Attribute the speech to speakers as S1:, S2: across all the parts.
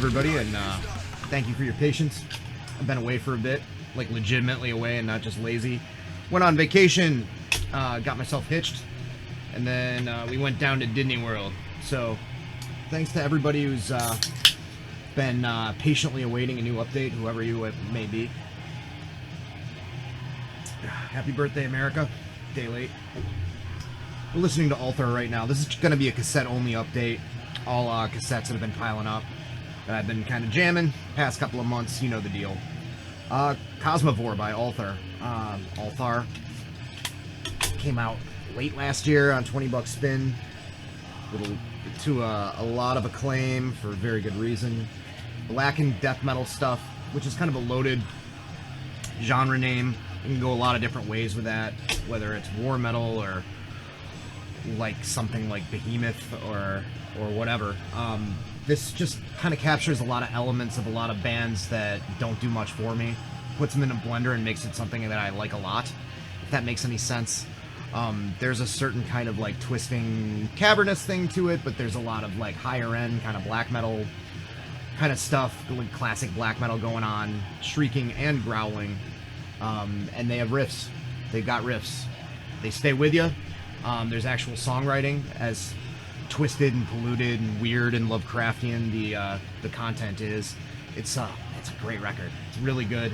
S1: everybody, and thank you for your patience. I've been away for a bit, like legitimately away and not just lazy. Went on vacation, got myself hitched, and then we went down to Disney World. So thanks to everybody who's been patiently awaiting a new update, whoever you may be. Happy birthday, America. Day late. We're listening to Ulthar right now. This is going to be a cassette-only update. All cassettes that have been piling up that I've been kind of jamming past couple of months. You know the deal. Cosmovore by Ulthar. Ulthar came out late last year on 20 bucks spin. To a lot of acclaim for very good reason. Blackened death metal stuff, which is kind of a loaded genre name. You can go a lot of different ways with that, whether it's war metal or like something like Behemoth or whatever. This just kind of captures a lot of elements of a lot of bands that don't do much for me, puts them in a blender and makes it something that I like a lot, if that makes any sense. There's a certain kind of like twisting cavernous thing to it, but there's a lot of like higher end kind of black metal kind of stuff, like classic black metal going on, shrieking and growling. And they have riffs. They've got riffs. They stay with you. There's actual songwriting, as twisted and polluted and weird and Lovecraftian the content is. It's a great record. It's really good.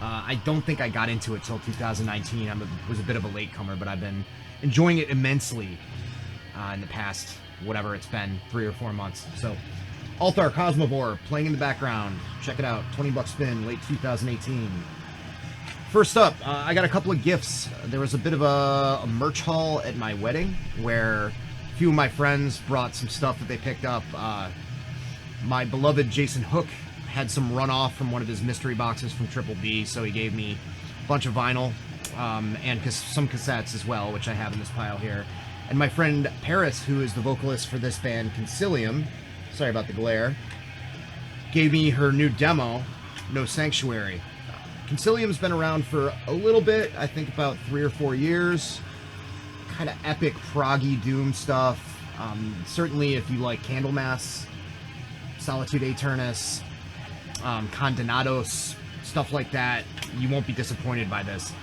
S1: I don't think I got into it till 2019. I was a bit of a latecomer, but I've been enjoying it immensely in the past, whatever it's been, 3 or 4 months. So, Ulthar, Cosmovore, playing in the background. Check it out. 20 bucks spin, late 2018. First up, I got a couple of gifts. There was a bit of a merch haul at my wedding where a few of my friends brought some stuff that they picked up. My beloved Jason Hook had some runoff from one of his mystery boxes from Triple B, so he gave me a bunch of vinyl and some cassettes as well, which I have in this pile here. And my friend Paris, who is the vocalist for this band Concilium, sorry about the glare, gave me her new demo, No Sanctuary. Concilium's been around for a little bit, I think about 3 or 4 years. Kind of epic proggy doom stuff. Certainly if you like Candlemass, Solitude Aeternus, Condenados, stuff like that, you won't be disappointed by this.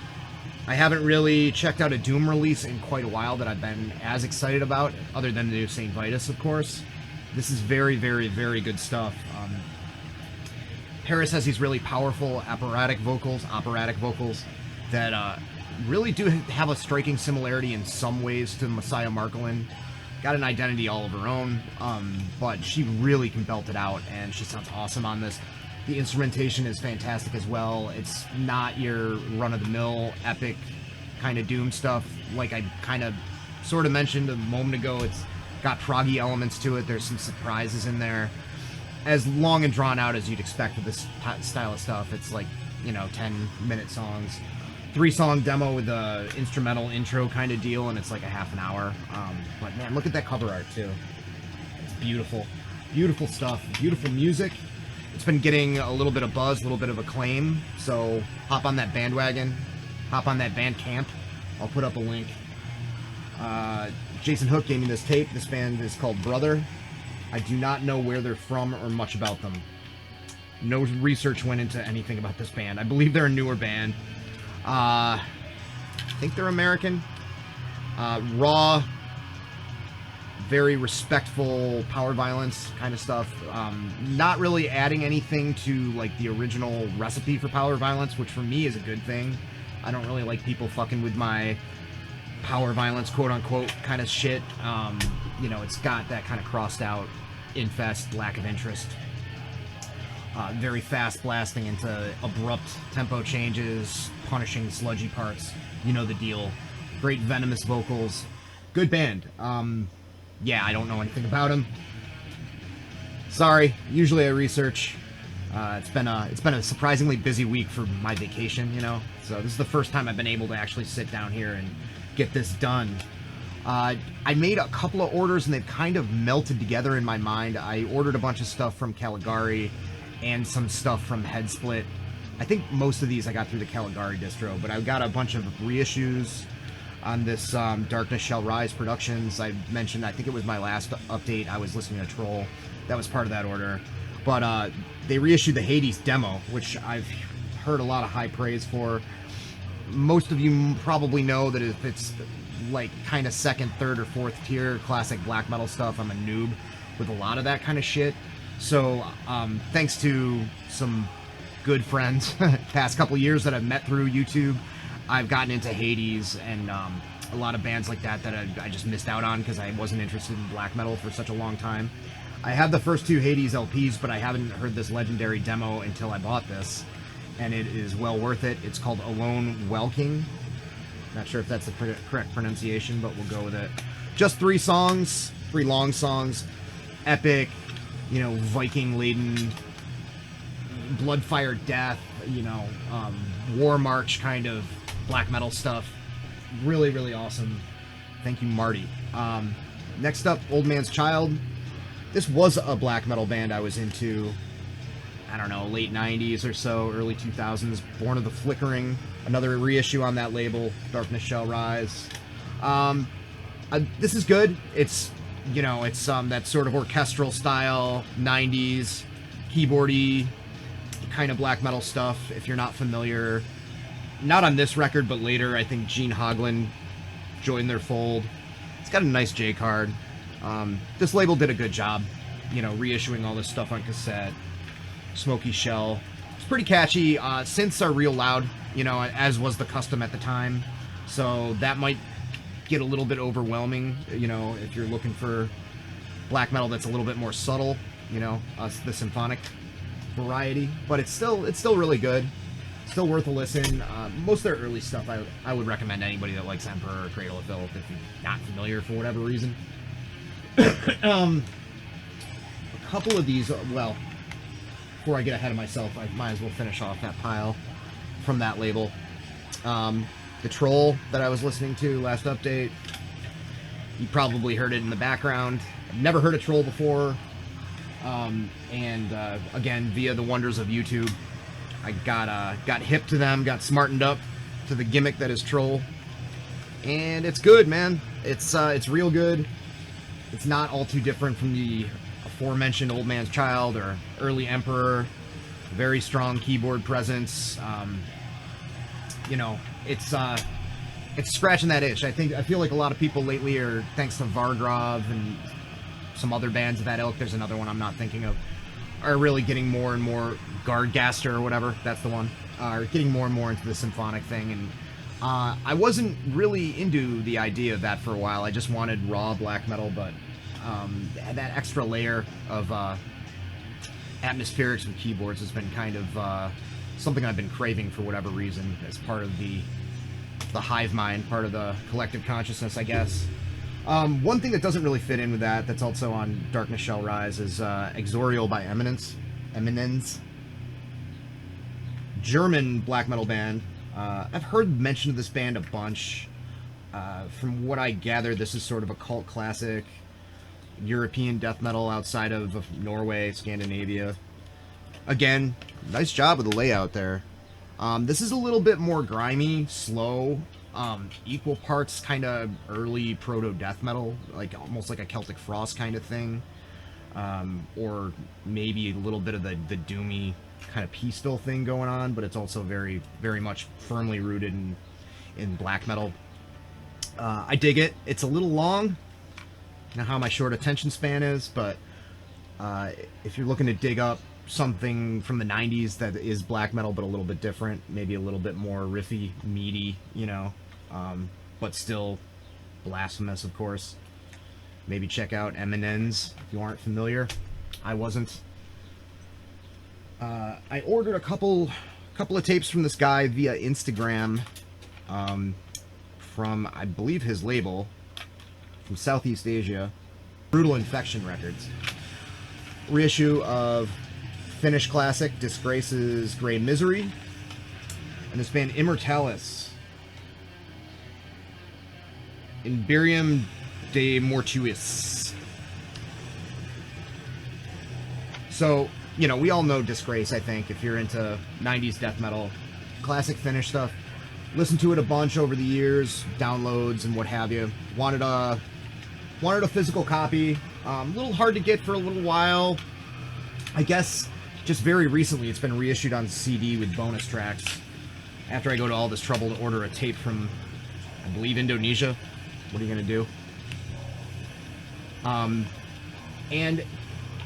S1: I haven't really checked out a Doom release in quite a while that I've been as excited about, other than the new St. Vitus, of course. This is very, very, very good stuff. Paris has these really powerful operatic vocals that really do have a striking similarity in some ways to Messiah Margolin. Got an identity all of her own, but she really can belt it out, and she sounds awesome on this. The instrumentation is fantastic as well. It's not your run-of-the-mill epic kind of doom stuff like I kind of sort of mentioned a moment ago. It's got proggy elements to it. There's some surprises in there. As long and drawn out as you'd expect with this style of stuff. It's like, 10-minute songs. 3-song demo with a instrumental intro kind of deal, and it's like a half an hour. But man, look at that cover art too. It's beautiful. Beautiful stuff. Beautiful music. It's been getting a little bit of buzz, a little bit of acclaim. So hop on that bandwagon. Hop on that Bandcamp. I'll put up a link. Jason Hook gave me this tape. This band is called Brother. I do not know where they're from or much about them. No research went into anything about this band. I believe they're a newer band. I think they're American. Raw, very respectful power violence kind of stuff. Not really adding anything to like the original recipe for power violence, which for me is a good thing. I don't really like people fucking with my power violence, quote unquote, kind of shit. It's got that kind of crossed out infest, lack of interest. Very fast blasting into abrupt tempo changes, punishing sludgy parts. You know the deal. Great venomous vocals. Good band. Yeah, I don't know anything about them. Sorry. Usually I research. It's been a surprisingly busy week for my vacation, So this is the first time I've been able to actually sit down here and get this done. I made a couple of orders and they've kind of melted together in my mind. I ordered a bunch of stuff from Caligari and some stuff from Headsplit. I think most of these I got through the Caligari distro, but I got a bunch of reissues on this Darkness Shall Rise Productions. I mentioned, I think it was my last update, I was listening to Troll. That was part of that order. But they reissued the Hades demo, which I've heard a lot of high praise for. Most of you probably know that if it's like kind of second, third, or fourth tier classic black metal stuff, I'm a noob with a lot of that kind of shit. So thanks to some good friends past couple years that I've met through YouTube, I've gotten into Hades and a lot of bands like that I just missed out on because I wasn't interested in black metal for such a long time. I have the first 2 Hades LPs, but I haven't heard this legendary demo until I bought this, and it is well worth it. It's called Alone Welking. Not sure if that's the correct pronunciation, but we'll go with it. Just 3 songs, 3 long songs, epic, you know, Viking-laden, blood-fire death, you know, war march kind of black metal stuff. Really, really awesome. Thank you, Marty. Next up, Old Man's Child. This was a black metal band I was into, I don't know, late 90s or so, early 2000s. Born of the Flickering, another reissue on that label, Darkness Shall Rise. This is good. It's, you know, it's that sort of orchestral style, 90s, keyboardy kind of black metal stuff, if you're not familiar. Not on this record, but later, I think Gene Hoglan joined their fold. It's got a nice J card. This label did a good job, you know, reissuing all this stuff on cassette. Smoky Shell. It's pretty catchy. Synths are real loud, you know, as was the custom at the time. So that might get a little bit overwhelming, you know, if you're looking for black metal that's a little bit more subtle, you know, the symphonic variety. But it's still really good. Still worth a listen. Most of their early stuff I would recommend anybody that likes Emperor or Cradle of Filth if you're not familiar for whatever reason. A couple of these, well, before I get ahead of myself, I might as well finish off that pile from that label. The Troll that I was listening to last update, you probably heard it in the background. I've never heard a Troll before. Again, via the wonders of YouTube, I got hip to them, got smartened up to the gimmick that is Troll, and it's good, man. It's real good. It's not all too different from the aforementioned Old Man's Child or early Emperor. Very strong keyboard presence. You know, it's scratching that itch. I feel like a lot of people lately are, thanks to Vargrov and some other bands of that ilk, there's another one I'm not thinking of, are really getting more and more, Guardgaster or whatever, that's the one, are getting more and more into the symphonic thing. And I wasn't really into the idea of that for a while. I just wanted raw black metal, but that extra layer of atmospherics with keyboards has been kind of something I've been craving for whatever reason, as part of the hive mind, part of the collective consciousness, I guess. One thing that doesn't really fit in with that, that's also on Darkness Shall Rise, is Exorial by Eminence. German black metal band. I've heard mention of this band a bunch. From what I gather, this is sort of a cult classic European death metal outside of Norway, Scandinavia. Again, nice job with the layout there. This is a little bit more grimy, slow, equal parts kind of early proto-death metal, like almost like a Celtic Frost kind of thing. Or maybe a little bit of the doomy kind of pistol thing going on, but it's also very, very much firmly rooted in black metal. I dig it. It's a little long. I know how my short attention span is, but if you're looking to dig up something from the 90s that is black metal but a little bit different, maybe a little bit more riffy, meaty, you know, but still blasphemous, of course, maybe check out Eminence if you aren't familiar. I wasn't. I ordered a couple of tapes from this guy via Instagram, from, I believe, his label from Southeast Asia, Brutal Infection Records. Reissue of Finnish classic Disgrace's Grey Misery, and this band Immortalis, Imperium de Mortuis. So, you know, we all know Disgrace, I think, if you're into 90s death metal, classic Finnish stuff. Listened to it a bunch over the years, downloads and what have you. Wanted a physical copy. A little hard to get for a little while. I guess just very recently it's been reissued on CD with bonus tracks. After I go to all this trouble to order a tape from, I believe, Indonesia. What are you gonna do? And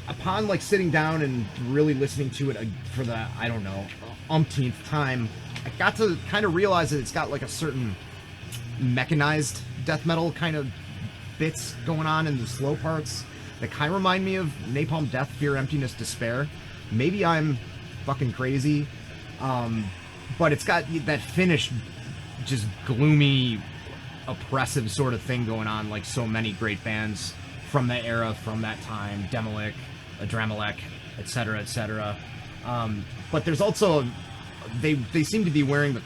S1: upon like sitting down and really listening to it for the, I don't know, umpteenth time, I got to kind of realize that it's got like a certain mechanized death metal kind of bits going on in the slow parts that kind of remind me of Napalm Death, Fear, Emptiness, Despair. Maybe I'm fucking crazy, but it's got that finished, just gloomy, oppressive sort of thing going on, like so many great bands from that era, from that time, Demolic, Adremelec, etc., etc. But there's also, they seem to be wearing the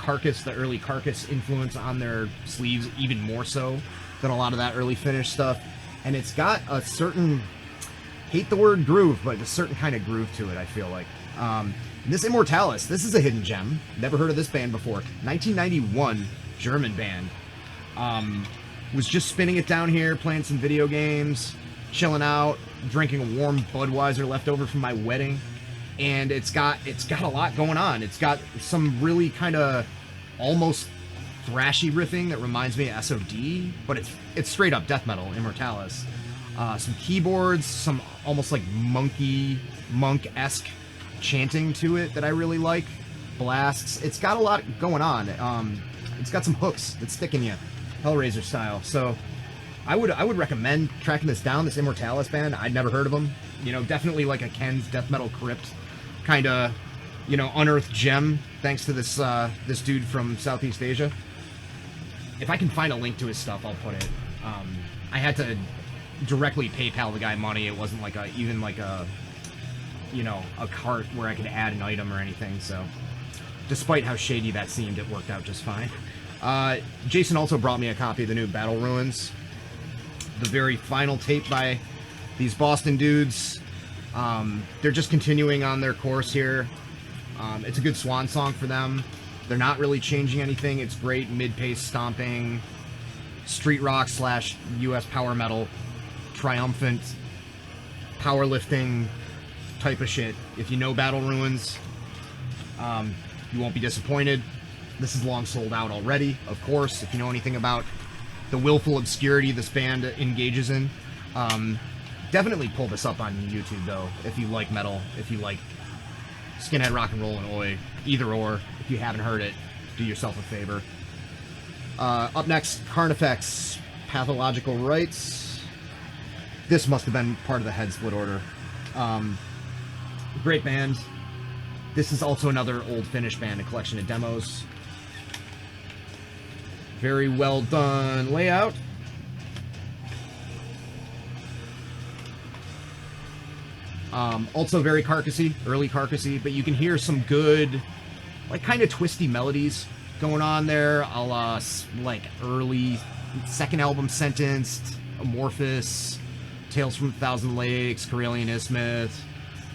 S1: early Carcass influence on their sleeves, even more so than a lot of that early Finnish stuff. And it's got a certain, hate the word groove, but a certain kind of groove to it, I feel like. This Immortalis, this is a hidden gem. Never heard of this band before. 1991, German band. Was just spinning it down here, playing some video games, chilling out, drinking a warm Budweiser left over from my wedding. And it's got a lot going on. It's got some really kind of almost thrashy riffing that reminds me of SOD, but it's straight up death metal, Immortalis. Some keyboards, some almost like monk-esque chanting to it that I really like. Blasts. It's got a lot going on. It's got some hooks that stick in you, Hellraiser style. So I would recommend tracking this down, this Immortalis band. I'd never heard of them. You know, definitely like a Ken's death metal crypt kind of, you know, unearthed gem, thanks to this this dude from Southeast Asia. If I can find a link to his stuff, I'll put it. I had to directly PayPal the guy money. It wasn't like even like a, you know, a cart where I could add an item or anything. So despite how shady that seemed, it worked out just fine. Jason also brought me a copy of the new Battle Ruins, the very final tape by these Boston dudes. They're just continuing on their course here. It's a good swan song for them. They're not really changing anything. It's great mid-pace stomping, street rock / US power metal, triumphant, powerlifting type of shit. If you know Battle Ruins, you won't be disappointed. This is long sold out already, of course. If you know anything about the willful obscurity this band engages in, definitely pull this up on YouTube, though, if you like metal, if you like skinhead rock and roll and oi, either or. If you haven't heard it, do yourself a favor. Up next, Carnifex, Pathological Rites. This must have been part of the Head Split order. Great band. This is also another old Finnish band, a collection of demos. Very well done layout. Also very Carcassy, early Carcassy, but you can hear some good, like, kind of twisty melodies going on there, a la, like, early second album Sentenced, Amorphous, Tales from a Thousand Lakes, Karelian Isthmus,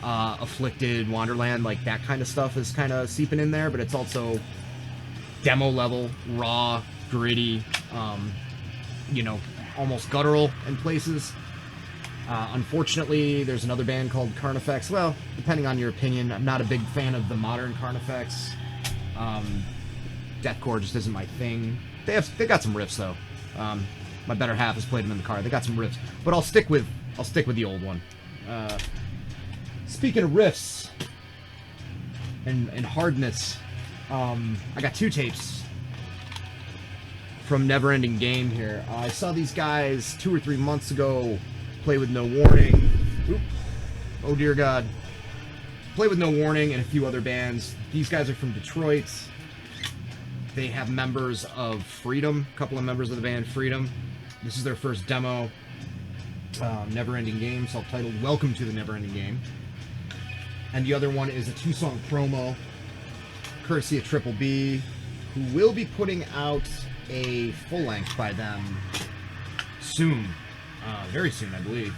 S1: Afflicted, Wanderland, like, that kind of stuff is kind of seeping in there, but it's also demo level, raw, gritty, you know, almost guttural in places. Unfortunately, there's another band called Carnufex. Well, depending on your opinion, I'm not a big fan of the modern Carnifex. Deathcore just isn't my thing. They got some riffs though. My better half has played them in the car. They got some riffs, but I'll stick with the old one. Speaking of riffs and hardness, I got two tapes from Neverending Game here. I saw these guys 2 or 3 months ago play with No Warning. Oop. Oh dear God. Play with No Warning and a few other bands. These guys are from Detroit. They have members of Freedom, a couple of members of the band Freedom. This is their first demo. Neverending Game, self-titled Welcome to the Neverending Game. And the other one is a 2-song promo, courtesy of Triple B, who will be putting out a full-length by them soon. Very soon, I believe.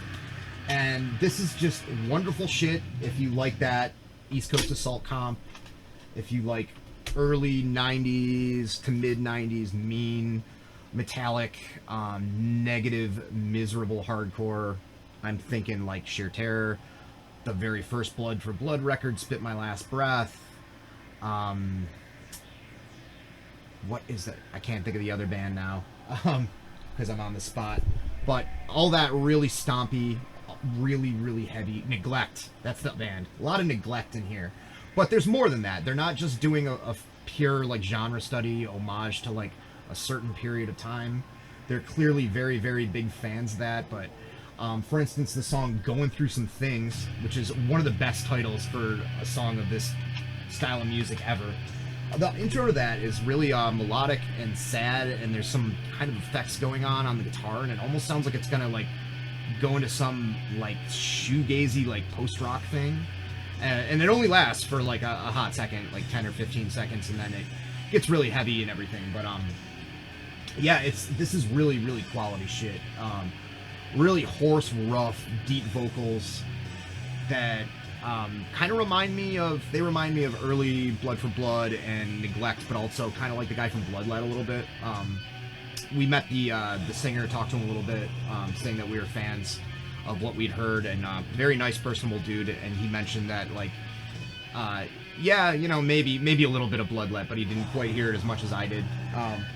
S1: And this is just wonderful shit if you like that East Coast Assault comp, if you like early 90s to mid 90s mean, metallic, negative, miserable hardcore. I'm thinking like Sheer Terror, the very first Blood for Blood record, Spit My Last Breath. What is that? I can't think of the other band now, because I'm on the spot. But all that really stompy, really, really heavy. Neglect. That's the band. A lot of Neglect in here. But there's more than that. They're not just doing a pure, like, genre study, homage to, like, a certain period of time. They're clearly very, very big fans of that. But, for instance, the song Going Through Some Things, which is one of the best titles for a song of this style of music ever. The intro to that is really melodic and sad, and there's some kind of effects going on the guitar, and it almost sounds like it's gonna like go into some like shoegazy like post-rock thing, and it only lasts for like a hot second, like 10 or 15 seconds, and then it gets really heavy and everything. But yeah, this is really, really quality shit. Really hoarse, rough, deep vocals that kind of remind me of early Blood for Blood and Neglect, but also kind of like the guy from Bloodlet a little bit. We met the singer, talked to him a little bit, saying that we were fans of what we'd heard, and very nice, personable dude. And he mentioned that like, yeah, you know, maybe a little bit of Bloodlet, but he didn't quite hear it as much as I did.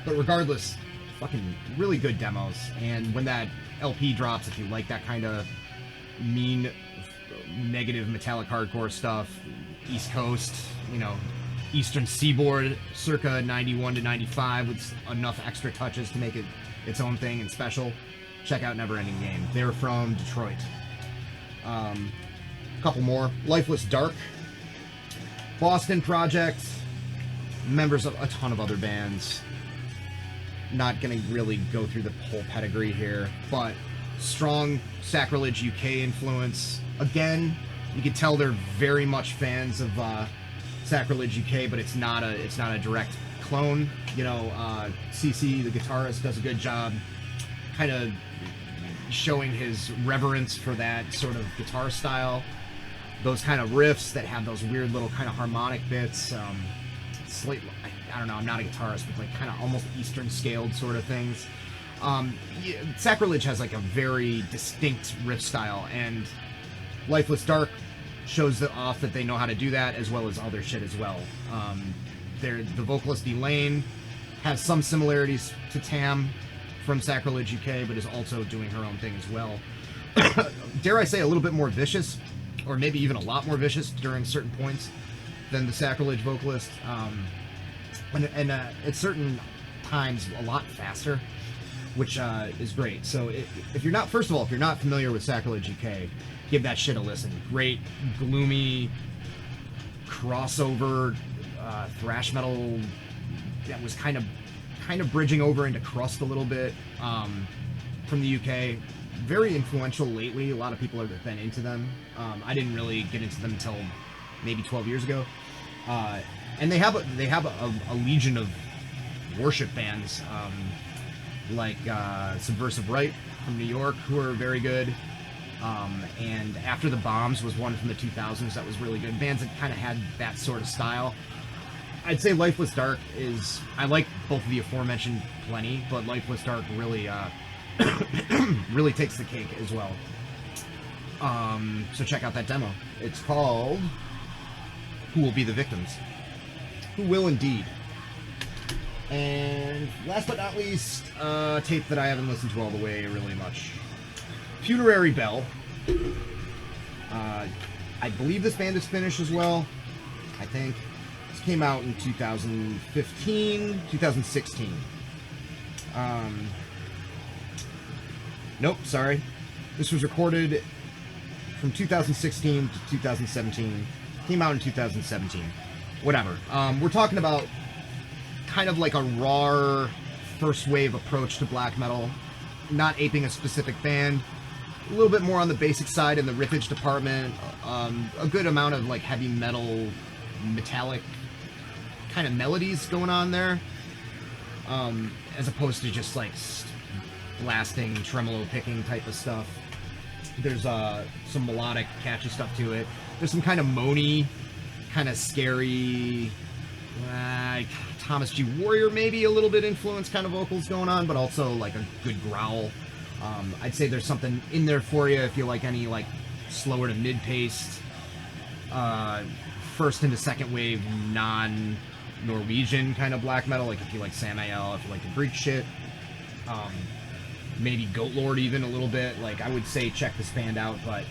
S1: But regardless, fucking really good demos. And when that LP drops, if you like that kind of mean, negative metallic hardcore stuff, East Coast, you know, Eastern Seaboard, circa 91 to 95, with enough extra touches to make it its own thing and special, check out Never Ending Game. They're from Detroit. A couple more. Lifeless Dark, Boston project, members of a ton of other bands. Not gonna really go through the whole pedigree here, but strong Sacrilege UK influence. Again, you can tell they're very much fans of Sacrilege UK, but it's not a direct clone. You know, CC, the guitarist, does a good job kind of showing his reverence for that sort of guitar style. Those kind of riffs that have those weird little kind of harmonic bits. I don't know, I'm not a guitarist, but like kind of almost Eastern scaled sort of things. Yeah, Sacrilege has like a very distinct riff style, and Lifeless Dark shows off that they know how to do that, as well as other shit as well. The vocalist Elaine has some similarities to Tam from Sacrilege UK, but is also doing her own thing as well. Dare I say a little bit more vicious, or maybe even a lot more vicious during certain points than the Sacrilege vocalist. And at certain times a lot faster, which is great. So if you're not, first of all, if you're not familiar with Sacrilege UK, give that shit a listen. Great, gloomy, crossover thrash metal that was kind of bridging over into crust a little bit, from the UK. Very influential lately. A lot of people have been into them. I didn't really get into them until maybe 12 years ago. And they have a legion of worship bands, like Subversive Right from New York, who are very good. And After the Bombs was one from the 2000s that was really good. Bands that kind of had that sort of style. I'd say Lifeless Dark is... I like both of the aforementioned plenty, but Lifeless Dark really really takes the cake as well. So check out that demo. It's called Who Will Be the Victims? Who will indeed. And last but not least, tape that I haven't listened to all the way really much. Funerary Bell. I believe this band is Finnish as well. I think. This came out in 2016. Nope, sorry. This was recorded from 2016 to 2017. Came out in 2017. Whatever. We're talking about kind of like a raw first wave approach to black metal, not aping a specific band, a little bit more on the basic side in the riffage department, a good amount of like heavy metal, metallic kind of melodies going on there, as opposed to just like blasting, tremolo picking type of stuff. There's some melodic, catchy stuff to it. There's some kind of moany, kind of scary, Thomas G. Warrior maybe a little bit influenced kind of vocals going on, but also like a good growl. I'd say there's something in there for you if you like any like slower to mid-paced, first into second wave non-Norwegian kind of black metal, like if you like Samael, if you like the Greek shit, maybe Goat Lord even a little bit. Like, I would say check this band out, but,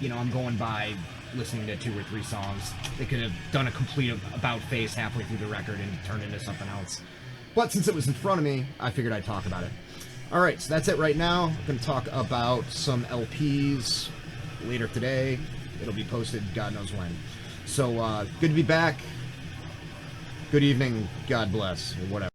S1: you know, I'm going by listening to 2 or 3 songs. They could have done a complete about face halfway through the record and turned into something else. But since it was in front of me, I figured I'd talk about it. Alright, so that's it right now. I'm going to talk about some LPs later today. It'll be posted God knows when. So, good to be back. Good evening, God bless, or whatever.